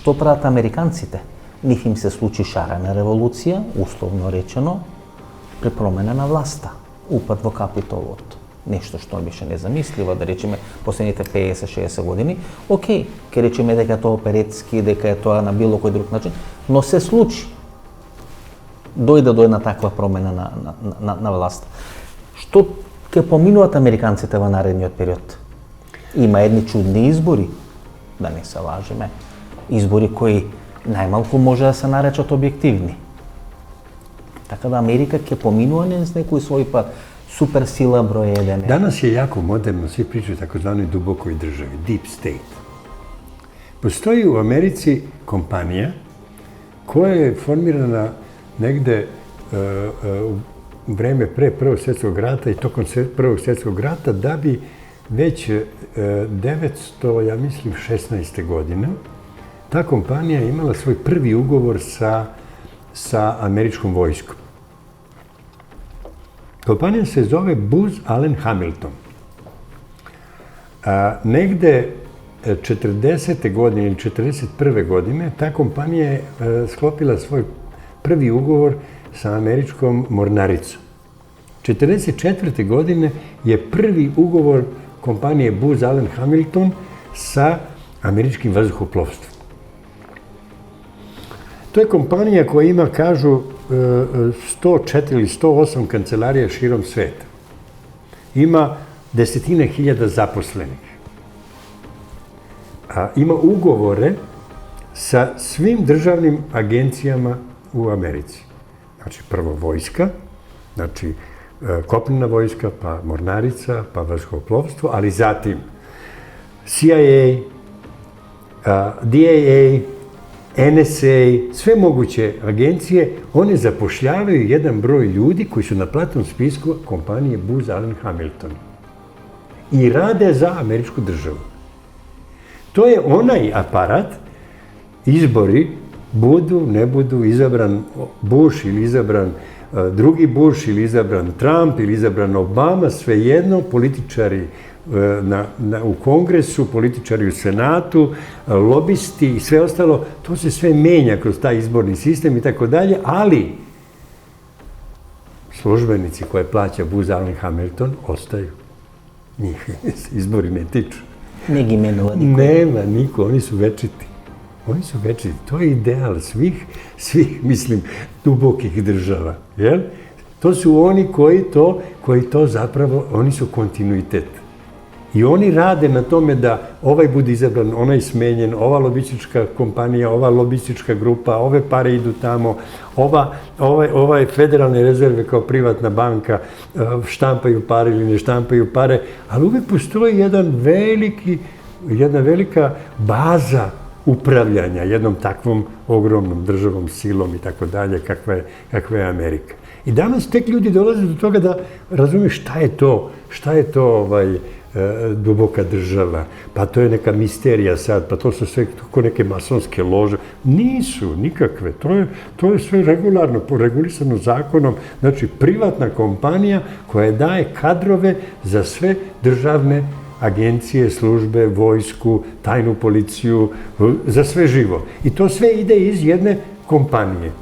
Што прават американците? Нив им се случи шарена револуција, условно речено, при промена на власта, упад во Капитолот. Нешто што беше незамисливо, да речеме, последните 50-60 години. Океј, ке речеме дека тоа оперетски, дека е тоа на било кој друг начин, но се случи. Дојде до една таква промена на власт. Што ќе поминуваат американците во наредниот период? Има едни чудни избори, да не се лажеме. Избори кои најмалку може да се наречат објективни. Така да Америка ќе поминува низ некој свој пат суперсила број 1. Danas je jako moderno, svi pričaju o takozvanoj dubokoj državi, deep state. Postoji u Americi kompanija koja je formirana negde u vreme pre Prvog svjetskog rata i tokom Prvog svjetskog rata da bi već 916. godine ta kompanija imala svoj prvi ugovor sa američkom vojskom. Kompanija se zove Booz Allen Hamilton. Negde 40. godine ili 41. godine ta kompanija je sklopila svoj prvi ugovor sa američkom mornaricom. 44. godine je prvi ugovor kompanije Booz Allen Hamilton sa američkim vazduhoplovstvom. To je kompanija koja ima, kažu, 104 ili 108 kancelarija širom sveta. Ima desetine hiljada zaposlenih. Ima ugovore sa svim državnim agencijama u Americi. Znači, prvo vojska, znači kopnena vojska, pa mornarica, pa vazduhoplovstvo, ali zatim CIA, DAA, NSA, sve moguće agencije, one zapošljavaju jedan broj ljudi koji su na platnom spisku kompanije Booz Allen Hamilton i rade za američku državu. To je onaj aparat, izbori, budu, ne budu izabran Bush ili izabran drugi Bush ili izabran Trump ili izabran Obama, svejedno političari u Kongresu, političari u Senatu, lobisti i sve ostalo, to se sve menja kroz taj izborni sistem i tako dalje, ali službenici koje plaća Booz Allen Hamilton ostaju. Njih izbori ne tiču. Ne gi menува niko. Nema niko, oni su večiti. Oni su večiti. To je ideal svih, mislim, dubokih država. Jel? To su oni koji to zapravo, oni su kontinuitet. I oni rade na tome da ovaj bude izabran, onaj smenjen, ova lobistička kompanija, ova lobistička grupa, ove pare idu tamo, ove federalne rezerve kao privatna banka štampaju pare ili ne štampaju pare, ali uvek postoji jedna velika baza upravljanja jednom takvom ogromnom državom, silom i tako dalje, kakva je Amerika. I danas tek ljudi dolaze do toga da razumiju šta je to duboka država, pa to je neka misterija sad, pa to su sve kao neke masonske lože. Nisu nikakve, to je sve regularno, regulisano zakonom, znači privatna kompanija koja daje kadrove za sve državne agencije, službe, vojsku, tajnu policiju, za sve živo. I to sve ide iz jedne kompanije.